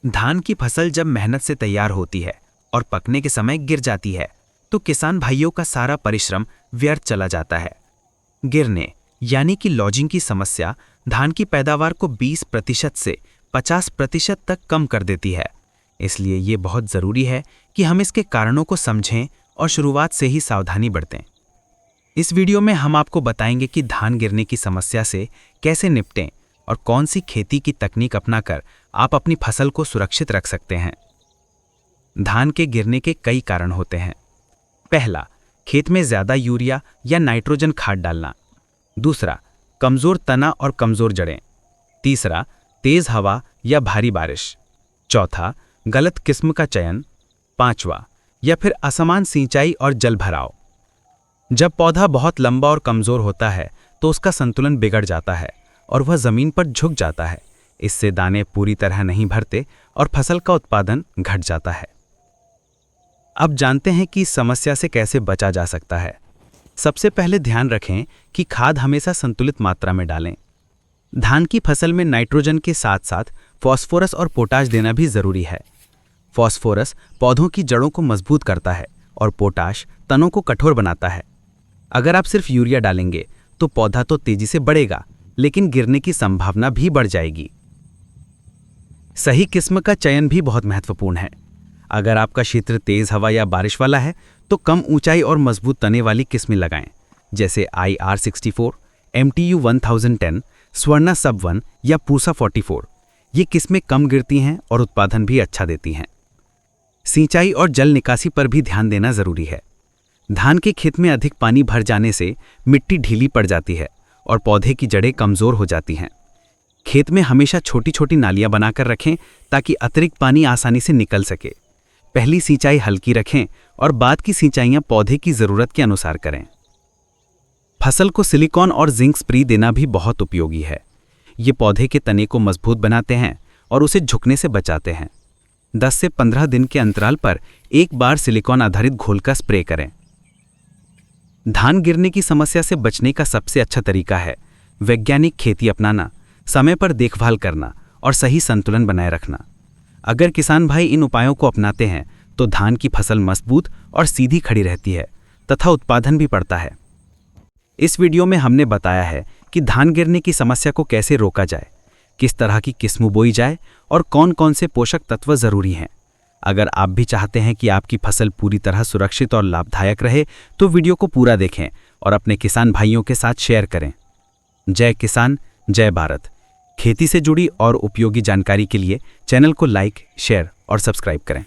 धान की फसल जब मेहनत से तैयार होती है और पकने के समय गिर जाती है तो किसान भाइयों का सारा परिश्रम व्यर्थ चला जाता है। गिरने यानी कि लॉजिंग की समस्या धान की पैदावार को 20% से 50% तक कम कर देती है। इसलिए ये बहुत ज़रूरी है कि हम इसके कारणों को समझें और शुरुआत से ही सावधानी बरतें। इस वीडियो में हम आपको बताएंगे कि धान गिरने की समस्या से कैसे निपटें और कौन सी खेती की तकनीक अपनाकर आप अपनी फसल को सुरक्षित रख सकते हैं। धान के गिरने के कई कारण होते हैं। पहला, खेत में ज़्यादा यूरिया या नाइट्रोजन खाद डालना। दूसरा, कमज़ोर तना और कमज़ोर जड़ें। तीसरा, तेज़ हवा या भारी बारिश। चौथा, गलत किस्म का चयन। पांचवा, या फिर असमान सिंचाई और जल भराव। जब पौधा बहुत लंबा और कमज़ोर होता है तो उसका संतुलन बिगड़ जाता है और वह ज़मीन पर झुक जाता है। इससे दाने पूरी तरह नहीं भरते और फसल का उत्पादन घट जाता है। अब जानते हैं कि इस समस्या से कैसे बचा जा सकता है। सबसे पहले ध्यान रखें कि खाद हमेशा संतुलित मात्रा में डालें। धान की फसल में नाइट्रोजन के साथ साथ फॉस्फोरस और पोटाश देना भी ज़रूरी है। फॉस्फोरस पौधों की जड़ों को मजबूत करता है और पोटाश तनों को कठोर बनाता है। अगर आप सिर्फ यूरिया डालेंगे तो पौधा तो तेजी से बढ़ेगा, लेकिन गिरने की संभावना भी बढ़ जाएगी। सही किस्म का चयन भी बहुत महत्वपूर्ण है। अगर आपका क्षेत्र तेज हवा या बारिश वाला है तो कम ऊंचाई और मजबूत तने वाली किस्में लगाएं, जैसे IR64, MTU 1010, स्वर्णा सब 1 या पूसा 44। ये किस्में कम गिरती हैं और उत्पादन भी अच्छा देती हैं। सिंचाई और जल निकासी पर भी ध्यान देना जरूरी है। धान के खेत में अधिक पानी भर जाने से मिट्टी ढीली पड़ जाती है और पौधे की जड़ें कमज़ोर हो जाती हैं। खेत में हमेशा छोटी छोटी नालियां बनाकर रखें ताकि अतिरिक्त पानी आसानी से निकल सके। पहली सिंचाई हल्की रखें और बाद की सिंचाइयां पौधे की ज़रूरत के अनुसार करें। फसल को सिलिकॉन और जिंक स्प्रे देना भी बहुत उपयोगी है। ये पौधे के तने को मजबूत बनाते हैं और उसे झुकने से बचाते हैं। 10 से 15 दिन के अंतराल पर एक बार सिलिकॉन आधारित घोल का स्प्रे करें। धान गिरने की समस्या से बचने का सबसे अच्छा तरीका है वैज्ञानिक खेती अपनाना, समय पर देखभाल करना और सही संतुलन बनाए रखना। अगर किसान भाई इन उपायों को अपनाते हैं तो धान की फसल मजबूत और सीधी खड़ी रहती है तथा उत्पादन भी बढ़ता है। इस वीडियो में हमने बताया है कि धान गिरने की समस्या को कैसे रोका जाए, किस तरह की किस्म बोई जाए और कौन कौन से पोषक तत्व जरूरी हैं। अगर आप भी चाहते हैं कि आपकी फसल पूरी तरह सुरक्षित और लाभदायक रहे तो वीडियो को पूरा देखें और अपने किसान भाइयों के साथ शेयर करें। जय किसान, जय भारत। खेती से जुड़ी और उपयोगी जानकारी के लिए चैनल को लाइक, शेयर और सब्सक्राइब करें।